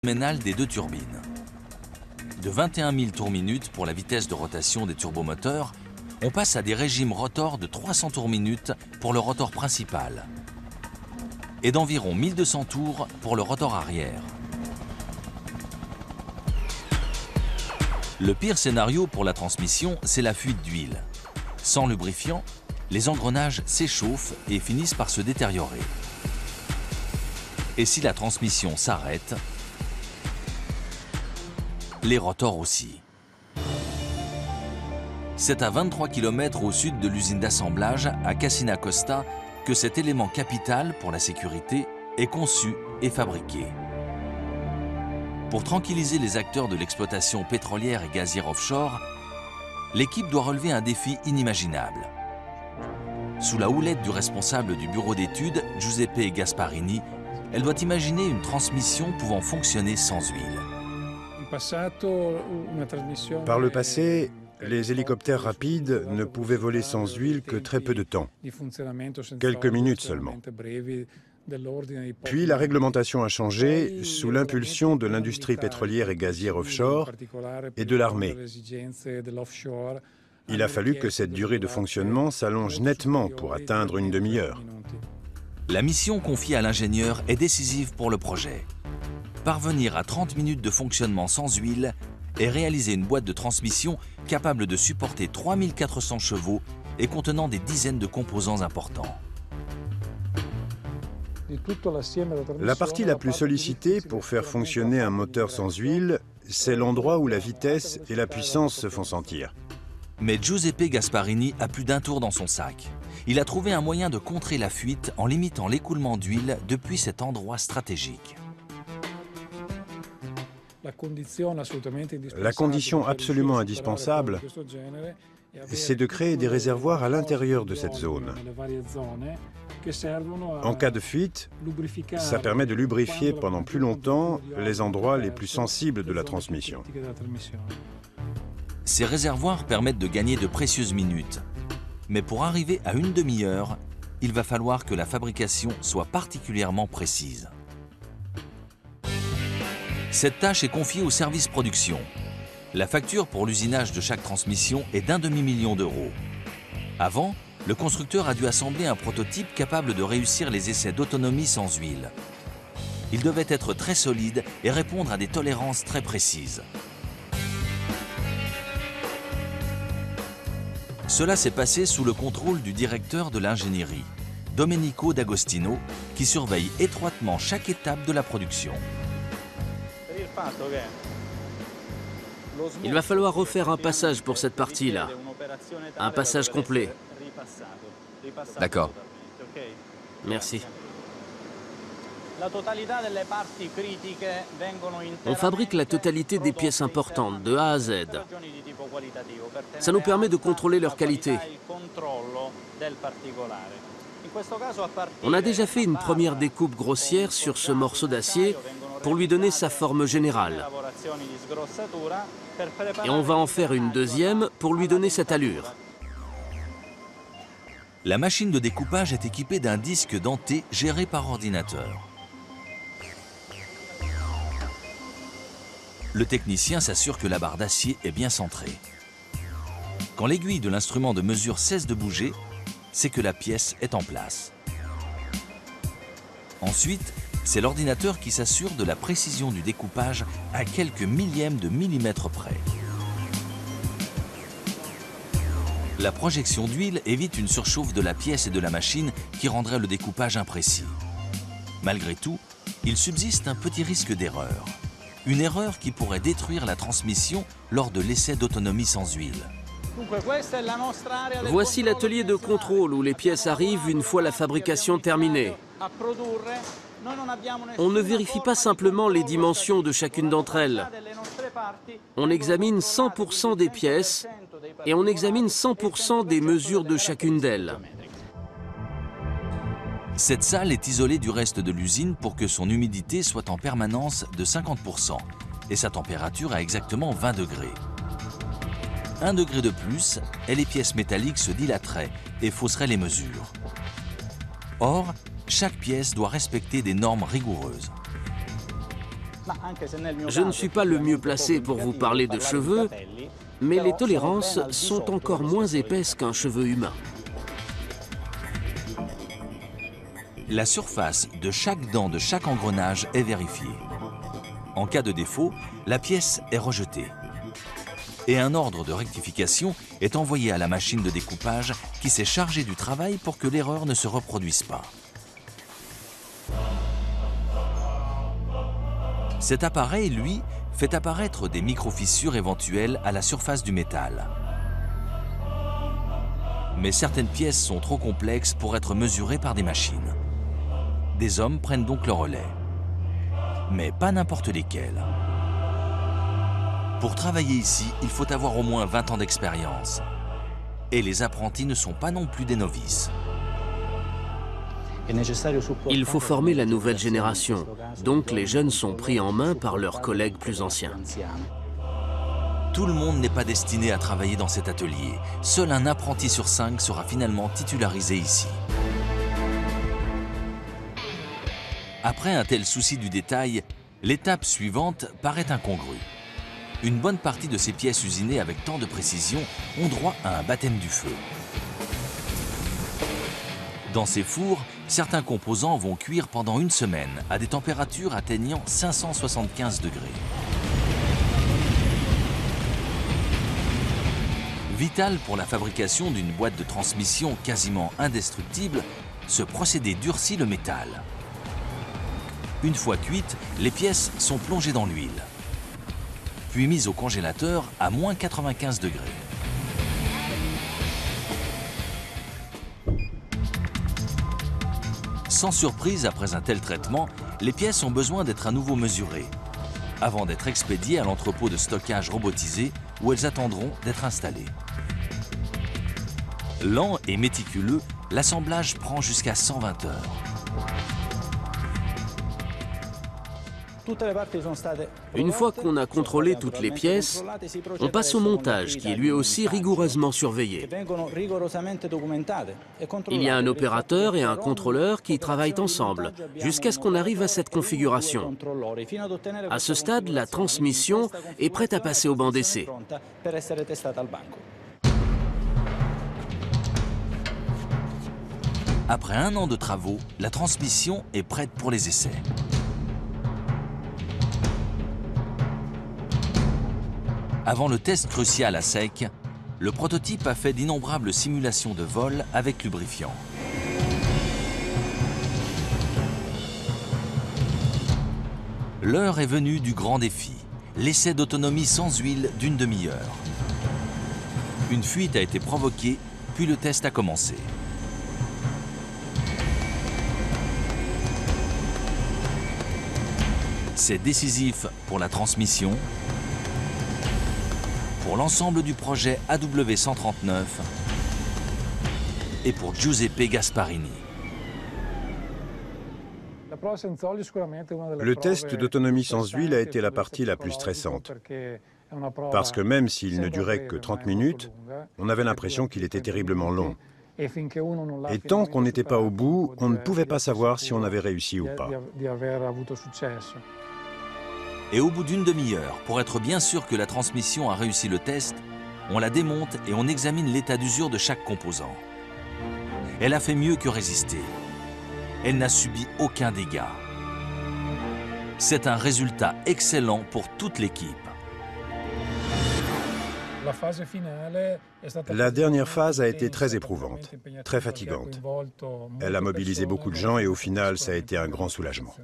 phénoménal des deux turbines. De 21 000 tours-minute pour la vitesse de rotation des turbomoteurs, on passe à des régimes rotor de 300 tours-minute pour le rotor principal et d'environ 1200 tours pour le rotor arrière. Le pire scénario pour la transmission, c'est la fuite d'huile. Sans lubrifiant, les engrenages s'échauffent et finissent par se détériorer. Et si la transmission s'arrête, les rotors aussi. C'est à 23 km au sud de l'usine d'assemblage à Cassina Costa que cet élément capital pour la sécurité est conçu et fabriqué. Pour tranquilliser les acteurs de l'exploitation pétrolière et gazière offshore, l'équipe doit relever un défi inimaginable. Sous la houlette du responsable du bureau d'études, Giuseppe Gasparini, elle doit imaginer une transmission pouvant fonctionner sans huile. Par le passé, les hélicoptères rapides ne pouvaient voler sans huile que très peu de temps, quelques minutes seulement. Puis la réglementation a changé sous l'impulsion de l'industrie pétrolière et gazière offshore et de l'armée. Il a fallu que cette durée de fonctionnement s'allonge nettement pour atteindre une demi-heure. La mission confiée à l'ingénieur est décisive pour le projet. Parvenir à 30 minutes de fonctionnement sans huile et réaliser une boîte de transmission capable de supporter 3400 chevaux et contenant des dizaines de composants importants. La partie la plus sollicitée pour faire fonctionner un moteur sans huile, c'est l'endroit où la vitesse et la puissance se font sentir. Mais Giuseppe Gasparini a plus d'un tour dans son sac. Il a trouvé un moyen de contrer la fuite en limitant l'écoulement d'huile depuis cet endroit stratégique. La condition absolument indispensable, c'est de créer des réservoirs à l'intérieur de cette zone. En cas de fuite, ça permet de lubrifier pendant plus longtemps les endroits les plus sensibles de la transmission. Ces réservoirs permettent de gagner de précieuses minutes. Mais pour arriver à une demi-heure, il va falloir que la fabrication soit particulièrement précise. Cette tâche est confiée au service production. La facture pour l'usinage de chaque transmission est d'1 demi-million d'euros. Avant, le constructeur a dû assembler un prototype capable de réussir les essais d'autonomie sans huile. Il devait être très solide et répondre à des tolérances très précises. Cela s'est passé sous le contrôle du directeur de l'ingénierie, Domenico D'Agostino, qui surveille étroitement chaque étape de la production. Il va falloir refaire un passage pour cette partie-là. Un passage complet. D'accord. Merci. On fabrique la totalité des pièces importantes, de A à Z. Ça nous permet de contrôler leur qualité. On a déjà fait une première découpe grossière sur ce morceau d'acier pour lui donner sa forme générale. Et on va en faire une deuxième pour lui donner cette allure. La machine de découpage est équipée d'un disque denté géré par ordinateur. Le technicien s'assure que la barre d'acier est bien centrée. Quand l'aiguille de l'instrument de mesure cesse de bouger, c'est que la pièce est en place. Ensuite, c'est l'ordinateur qui s'assure de la précision du découpage à quelques millièmes de millimètre près. La projection d'huile évite une surchauffe de la pièce et de la machine qui rendrait le découpage imprécis. Malgré tout, il subsiste un petit risque d'erreur. Une erreur qui pourrait détruire la transmission lors de l'essai d'autonomie sans huile. Voici l'atelier de contrôle où les pièces arrivent une fois la fabrication terminée. On ne vérifie pas simplement les dimensions de chacune d'entre elles. On examine 100% des pièces et on examine 100% des mesures de chacune d'elles. Cette salle est isolée du reste de l'usine pour que son humidité soit en permanence de 50% et sa température à exactement 20 degrés. 1 degré de plus et les pièces métalliques se dilateraient et fausseraient les mesures. Or, chaque pièce doit respecter des normes rigoureuses. Je ne suis pas le mieux placé pour vous parler de cheveux, mais les tolérances sont encore moins épaisses qu'un cheveu humain. La surface de chaque dent de chaque engrenage est vérifiée. En cas de défaut, la pièce est rejetée. Et un ordre de rectification est envoyé à la machine de découpage qui s'est chargée du travail pour que l'erreur ne se reproduise pas. Cet appareil, lui, fait apparaître des micro-fissures éventuelles à la surface du métal. Mais certaines pièces sont trop complexes pour être mesurées par des machines. Des hommes prennent donc le relais. Mais pas n'importe lesquels. Pour travailler ici, il faut avoir au moins 20 ans d'expérience. Et les apprentis ne sont pas non plus des novices. Il faut former la nouvelle génération, donc les jeunes sont pris en main par leurs collègues plus anciens. Tout le monde n'est pas destiné à travailler dans cet atelier. Seul un apprenti sur 5 sera finalement titularisé ici. Après un tel souci du détail, l'étape suivante paraît incongrue. Une bonne partie de ces pièces usinées avec tant de précision ont droit à un baptême du feu. Dans ces fours, certains composants vont cuire pendant une semaine à des températures atteignant 575 degrés. Vital pour la fabrication d'une boîte de transmission quasiment indestructible, ce procédé durcit le métal. Une fois cuites, les pièces sont plongées dans l'huile, puis mises au congélateur à moins 95 degrés. Sans surprise, après un tel traitement, les pièces ont besoin d'être à nouveau mesurées, avant d'être expédiées à l'entrepôt de stockage robotisé où elles attendront d'être installées. Lent et méticuleux, l'assemblage prend jusqu'à 120 heures. Une fois qu'on a contrôlé toutes les pièces, on passe au montage qui est lui aussi rigoureusement surveillé. Il y a un opérateur et un contrôleur qui travaillent ensemble jusqu'à ce qu'on arrive à cette configuration. À ce stade, la transmission est prête à passer au banc d'essai. Après un an de travaux, la transmission est prête pour les essais. Avant le test crucial à sec, le prototype a fait d'innombrables simulations de vol avec lubrifiant. L'heure est venue du grand défi, l'essai d'autonomie sans huile d'une demi-heure. Une fuite a été provoquée, puis le test a commencé. C'est décisif pour la transmission, pour l'ensemble du projet AW139 et pour Giuseppe Gasparini. Le test d'autonomie sans huile a été la partie la plus stressante. Parce que même s'il ne durait que 30 minutes, on avait l'impression qu'il était terriblement long. Et tant qu'on n'était pas au bout, on ne pouvait pas savoir si on avait réussi ou pas. Et au bout d'une demi-heure, pour être bien sûr que la transmission a réussi le test, on la démonte et on examine l'état d'usure de chaque composant. Elle a fait mieux que résister. Elle n'a subi aucun dégât. C'est un résultat excellent pour toute l'équipe. La dernière phase a été très éprouvante, très fatigante. Elle a mobilisé beaucoup de gens et au final, ça a été un grand soulagement.